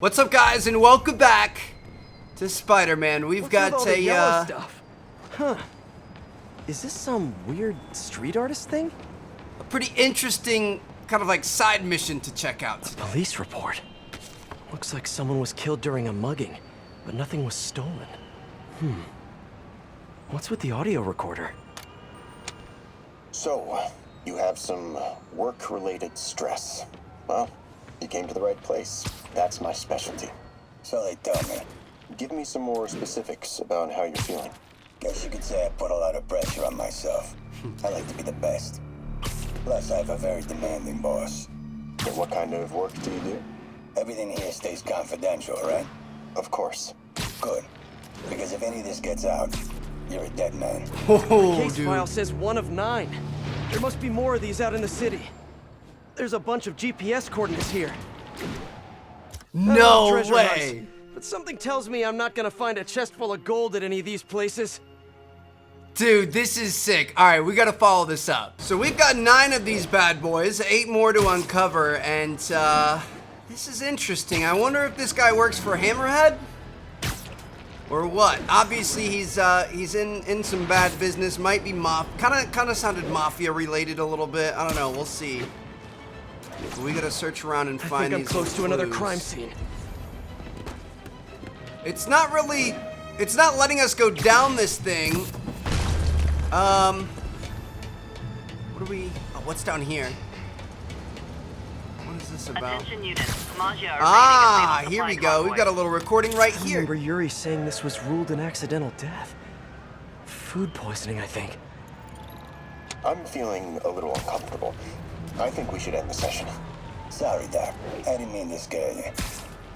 What's up, guys, and welcome back to Spider-Man. We've got all the yellow stuff? Huh. Is this some weird street artist thing? a pretty interesting kind of like side mission to check out. Police report. Looks like someone was killed during a mugging, but nothing was stolen. What's with the audio recorder? So, you have some work-related stress. Well, you came to the right place. That's my specialty. So they tell me. Give me some more specifics about how you're feeling. Guess you could say I put a lot of pressure on myself. I like to be the best. Plus, I have a very demanding boss. And what kind of work do you do? Everything here stays confidential, right? Of course. Good. Because if any of this gets out, you're a dead man. Oh, Case dude. file says 1 of 9. There must be more of these out in the city. There's a bunch of GPS coordinates here. No Treasure way. hunts, but something tells me I'm not gonna find a chest full of gold at any of these places. Dude, this is sick. All right, we got to follow this up. So we've got 9 of these bad boys, 8 more to uncover, and this is interesting. I wonder if this guy works for Hammerhead or what. Obviously, he's in some bad business. Might be kind of sounded mafia related a little bit. I don't know. We'll see. But we got to search around and I find think I'm these close to another clues. crime scene. It's not letting us go down this thing. What do we, what's down here? What is this about? Attention units. Magia are Ah, raiding a here we supply go. convoy. We've got a little recording right I here. remember Yuri saying this was ruled an accidental death. Food poisoning, I think. I'm feeling a little uncomfortable. I think we should end the session. Sorry, Doc. I didn't mean to scare you.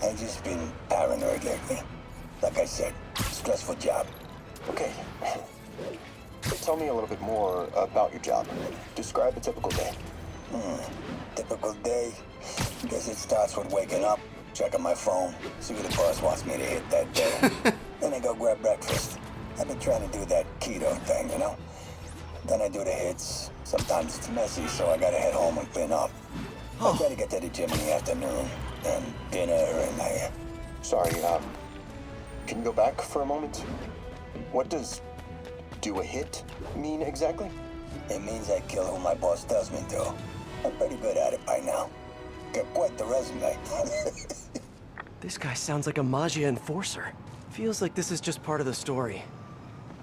I've just been paranoid lately. Like I said, stressful job. Okay. Tell me a little bit more about your job. Describe a typical day. Typical day? Guess it starts with waking up, checking my phone, see what the boss wants me to hit that day. Then I go grab breakfast. I've been trying to do that keto thing, you know? Then I do the hits. Sometimes it's messy, so I gotta head home and clean up. I try to get to the gym in the afternoon, then dinner, and I... Sorry, can you go back for a moment? What does do a hit mean exactly? It means I kill who my boss tells me to. I'm pretty good at it by now. Got quite the resume. This guy sounds like a Magia enforcer. Feels like this is just part of the story.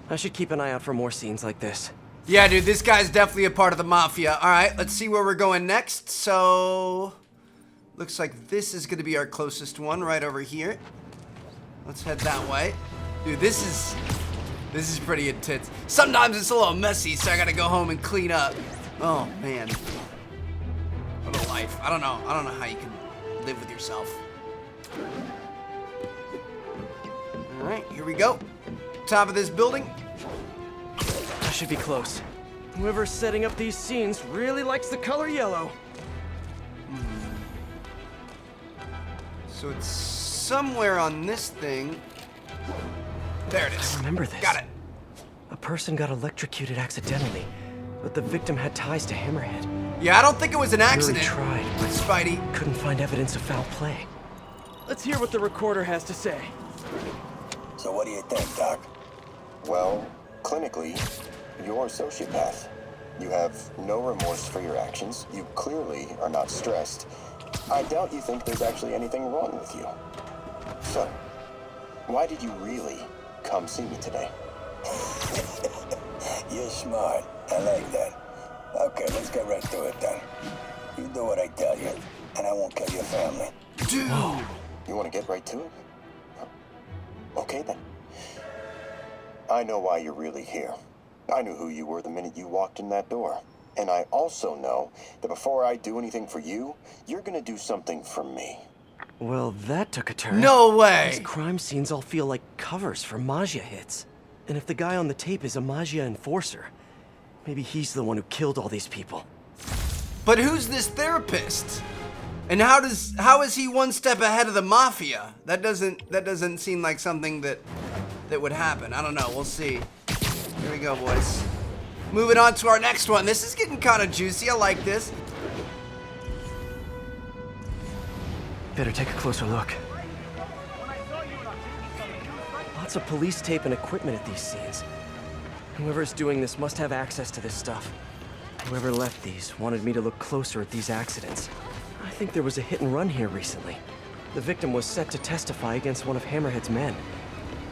I should keep an eye out for more scenes like this. Yeah, dude, this guy's definitely a part of the mafia. All right, let's see where we're going next. So, looks like this is gonna be our closest one right over here. Let's head that way. Dude, this is pretty intense. Sometimes it's a little messy, so I gotta go home and clean up. Oh, man. What a life. I don't know how you can live with yourself. All right, here we go. Top of this building. I should be close. Whoever's setting up these scenes really likes the color yellow. So it's somewhere on this thing. There it is. I remember this. Got it. A person got electrocuted accidentally, but the victim had ties to Hammerhead. Yeah, I don't think it was an accident. Yuri tried, but Spidey. couldn't find evidence of foul play. Let's hear what the recorder has to say. So what do you think, Doc? Well, clinically, you're a sociopath. You have no remorse for your actions. You clearly are not stressed. I doubt you think there's actually anything wrong with you. So, why did you really come see me today? You're smart. I like that. Okay, let's get right to it then. You do what I tell you, and I won't kill your family. Dude. You want to get right to it? Okay then. I know why you're really here. I knew who you were the minute you walked in that door. And I also know that before I do anything for you, you're gonna do something for me. Well, that took a turn. No way. These crime scenes all feel like covers for Magia hits. And if the guy on the tape is a Magia enforcer, maybe he's the one who killed all these people. But who's this therapist? And how is he one step ahead of the mafia? That doesn't seem like something that would happen. I don't know. We'll see. Here we go, boys. Moving on to our next one. This is getting kind of juicy. I like this. Better take a closer look. Lots of police tape and equipment at these scenes. Whoever's doing this must have access to this stuff. Whoever left these wanted me to look closer at these accidents. I think there was a hit and run here recently. The victim was set to testify against one of Hammerhead's men.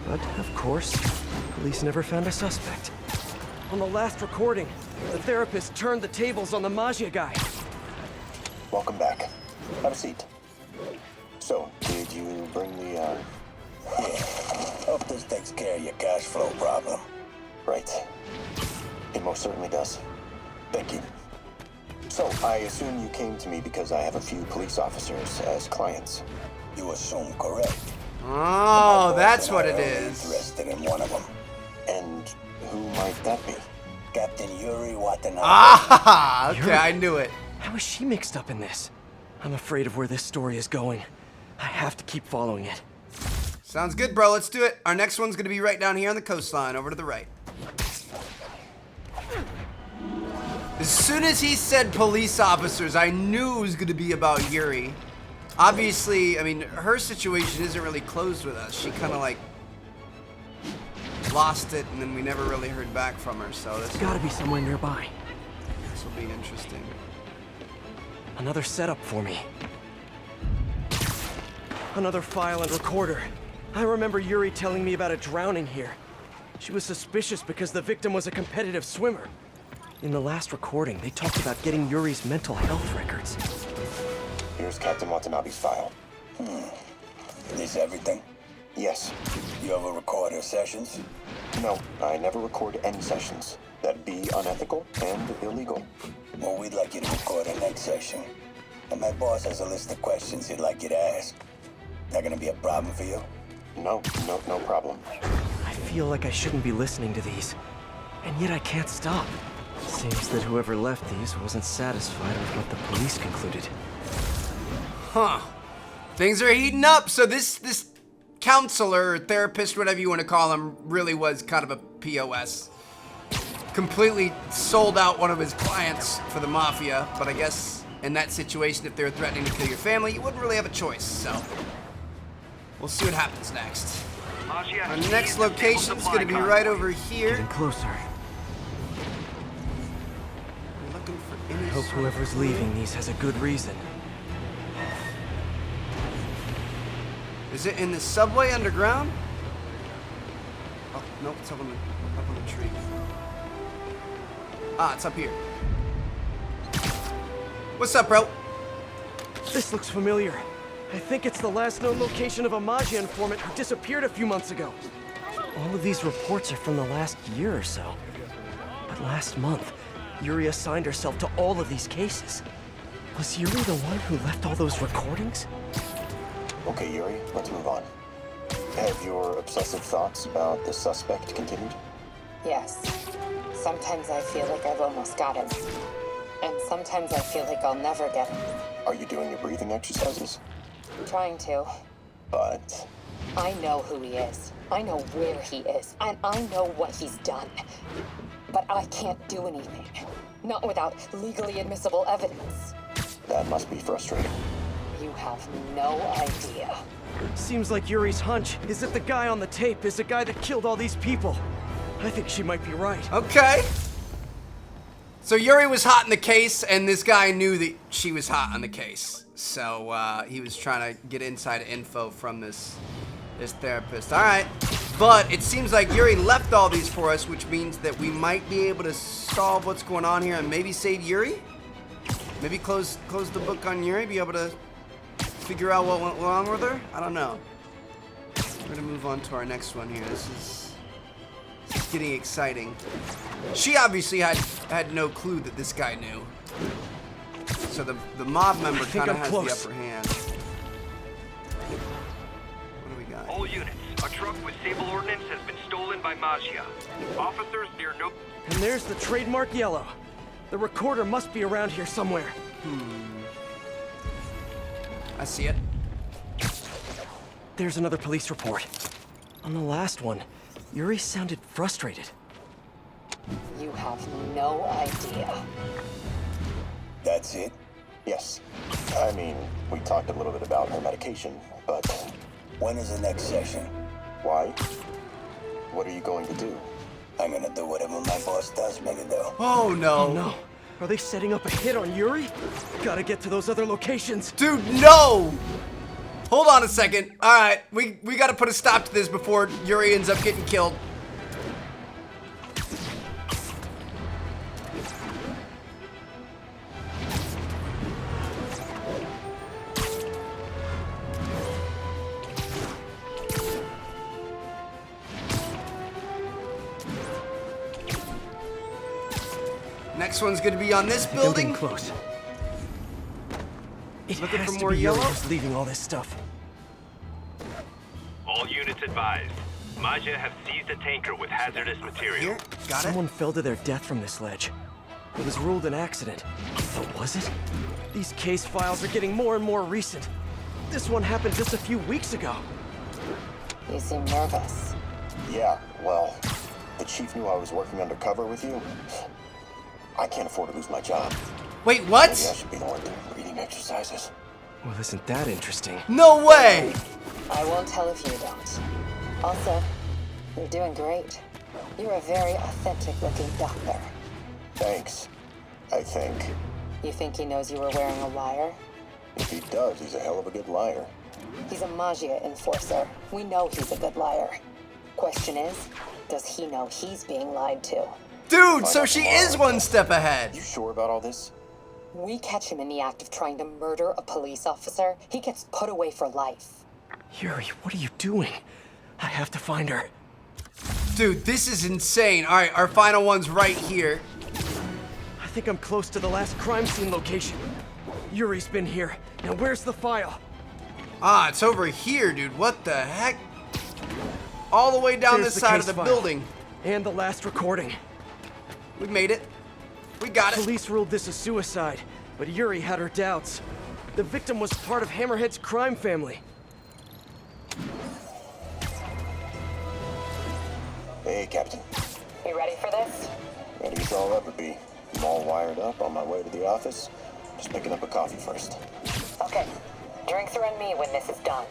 But, of course, police never found a suspect. On the last recording, the therapist turned the tables on the Maggia guy. Welcome back. Have a seat. So, did you bring the, Yeah. Hope this takes care of your cash flow problem. Right. It most certainly does. Thank you. So, I assume you came to me because I have a few police officers as clients. You assume correct. Oh, that's what it is. Interested in one of them. And who might that be? Captain Yuri Watanabe. Ah, okay, Yuri? I knew it. How is she mixed up in this? I'm afraid of where this story is going. I have to keep following it. Sounds good, bro. Let's do it. Our next one's gonna be right down here on the coastline, over to the right. As soon as he said police officers, I knew it was gonna be about Yuri. Obviously, I mean, her situation isn't really closed with us. She kind of like lost it, and then we never really heard back from her. So It's gotta be somewhere nearby. this will be interesting. Another setup for me. Another file and recorder. I remember Yuri telling me about a drowning here. She was suspicious because the victim was a competitive swimmer. In the last recording, they talked about getting Yuri's mental health records. Here's Captain Watanabe's file. This everything? Yes. You ever record her sessions? No, I never record any sessions. That'd be unethical and illegal. Well, we'd like you to record her next session. And my boss has a list of questions he'd like you to ask. That gonna be a problem for you? No problem. I feel like I shouldn't be listening to these, and yet I can't stop. Seems that whoever left these wasn't satisfied with what the police concluded. Huh. Things are heating up. So this counselor or therapist, whatever you want to call him, really was kind of a POS. Completely sold out one of his clients for the mafia. But I guess in that situation, if they were threatening to kill your family, you wouldn't really have a choice. So we'll see what happens next. Our next location's going to be right over here. Getting closer. We're looking for any Hope sort whoever's of leaving these has a good reason. Is it in the subway underground? Oh, nope, it's up on the tree. Ah, it's up here. What's up, bro? This looks familiar. I think it's the last known location of a Maggia informant who disappeared a few months ago. All of these reports are from the last year or so. But last month, Yuri assigned herself to all of these cases. Was Yuri the one who left all those recordings? Okay, Yuri, let's move on. Have your obsessive thoughts about the suspect continued? Yes. Sometimes I feel like I've almost got him. And sometimes I feel like I'll never get him. Are you doing your breathing exercises? Trying to. But I know who he is. I know where he is. And I know what he's done. But I can't do anything. Not without legally admissible evidence. that must be frustrating. You have no idea. Seems like Yuri's hunch is that the guy on the tape is the guy that killed all these people. I think she might be right. Okay. So Yuri was hot in the case, and this guy knew that she was hot on the case. So he was trying to get inside info from this therapist. All right. But it seems like Yuri left all these for us, which means that we might be able to solve what's going on here and maybe save Yuri? Maybe close the book on Yuri, be able to figure out what went wrong with her? I don't know. We're gonna move on to our next one here. This is getting exciting. She obviously had no clue that this guy knew. So the mob member kind of has the upper hand. What do we got? All units, a truck with Sable ordnance has been stolen by Maggia. Officers near no... And there's the trademark yellow. The recorder must be around here somewhere. I see it. There's another police report. On the last one, Yuri sounded frustrated. You have no idea. That's it? Yes. I mean, we talked a little bit about her medication, but When is the next session? why? What are you going to do? I'm gonna do whatever my boss tells me to do. Oh no. Oh no. Are they setting up a hit on Yuri? Gotta get to those other locations. Dude, no! Hold on a second. Alright, we gotta put a stop to this before Yuri ends up getting killed. Next one's gonna be on this I think I'm getting building. close. It Looking has for to more be Yuri yellow? who's leaving all this stuff. All units advised. Maja have seized a tanker with hazardous material. Here, got it. Someone fell to their death from this ledge. It was ruled an accident. But was it? These case files are getting more and more recent. This one happened just a few weeks ago. You seem nervous. Yeah, well, the chief knew I was working undercover with you. I can't afford to lose my job. Wait, Maybe I what? should be the one doing breathing exercises. Well, isn't that interesting? No way! I won't tell if you don't. Also, you're doing great. You're a very authentic-looking doctor. Thanks, I think. You think he knows you were wearing a wire? If he does, he's a hell of a good liar. He's a Magia enforcer. We know he's a good liar. Question is, does he know he's being lied to? Dude, so she is one step ahead. You sure about all this? We catch him in the act of trying to murder a police officer, he gets put away for life. Yuri, what are you doing? I have to find her. Dude, this is insane. Alright, our final one's right here. I think I'm close to the last crime scene location. Yuri's been here. Now where's the file? Ah, it's over here, dude. What the heck? All the way down There's this the side of case the file. building. And the last recording. We made it. We got it. Police ruled this a suicide, but Yuri had her doubts. The victim was part of Hammerhead's crime family. Hey, Captain. You ready for this? Ready as I'll ever be. I'm all wired up on my way to the office. Just picking up a coffee first. Okay. Drinks are on me when this is done.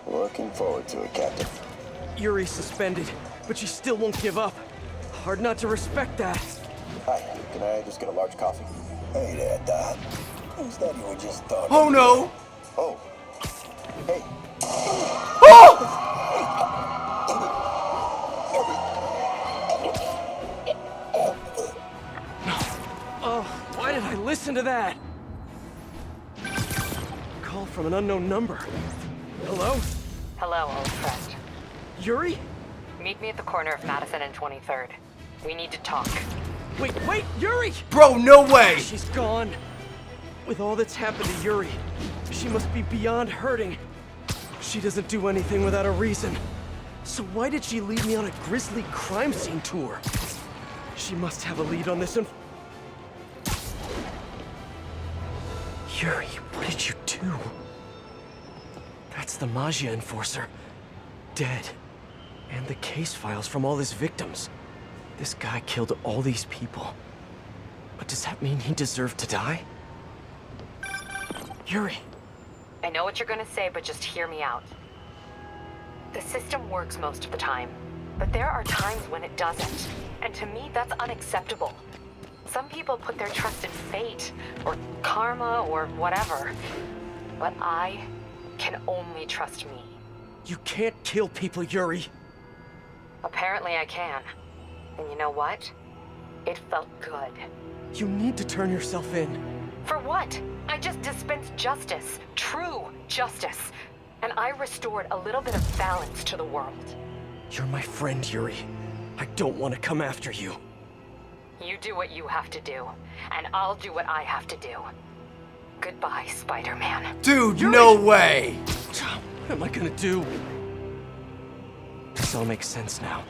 Looking forward to it, Captain. Yuri's suspended, but she still won't give up. Hard not to respect that. Hi, can I just get a large coffee? Hey there, Doc. Who's that you were just talking Oh no! Oh. Hey, Oh, why did I listen to that? Call from an unknown number. Hello? Hello, old friend. Yuri? Meet me at the corner of Madison and 23rd. We need to talk. Wait, Yuri! Bro, no way! She's gone. With all that's happened to Yuri, she must be beyond hurting. She doesn't do anything without a reason. So why did she lead me on a grisly crime scene tour? She must have a lead on this one. Yuri, what did you do? That's the Magia enforcer. Dead. And the case files from all his victims. This guy killed all these people. But does that mean he deserved to die? Yuri. I know what you're gonna say, but just hear me out. The system works most of the time, but there are times when it doesn't. And to me, that's unacceptable. Some people put their trust in fate, or karma, or whatever. But I can only trust me. You can't kill people, Yuri. Apparently I can. And you know what? It felt good. You need to turn yourself in. For what? I just dispensed justice. True justice. And I restored a little bit of balance to the world. You're my friend, Yuri. I don't want to come after you. You do what you have to do, and I'll do what I have to do. Goodbye, Spider-Man. Dude, Yuri! no way! What am I gonna do? This all makes sense now.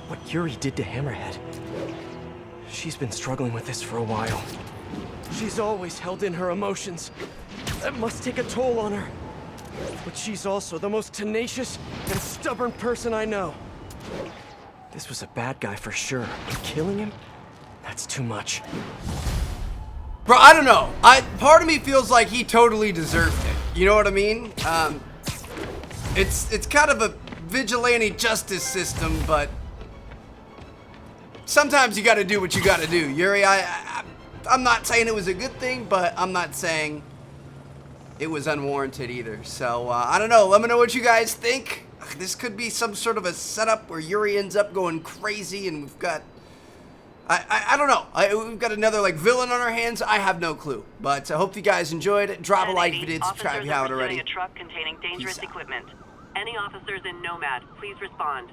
What Yuri did to Hammerhead. She's been struggling with this for a while. She's always held in her emotions. That must take a toll on her. But she's also the most tenacious and stubborn person I know. This was a bad guy for sure, but killing him? That's too much. Bro, I don't know. Part of me feels like he totally deserved it. You know what I mean? It's kind of a vigilante justice system, but sometimes you gotta do what you gotta do. Yuri, I'm not saying it was a good thing, but I'm not saying it was unwarranted either. So, I don't know. Let me know what you guys think. This could be some sort of a setup where Yuri ends up going crazy and we've got... I don't know. We've got another, like, villain on our hands. I have no clue. But I hope you guys enjoyed it. Drop a like if you did. Subscribe if you haven't already. A truck containing dangerous Peace out. equipment. Any officers in Nomad, please respond.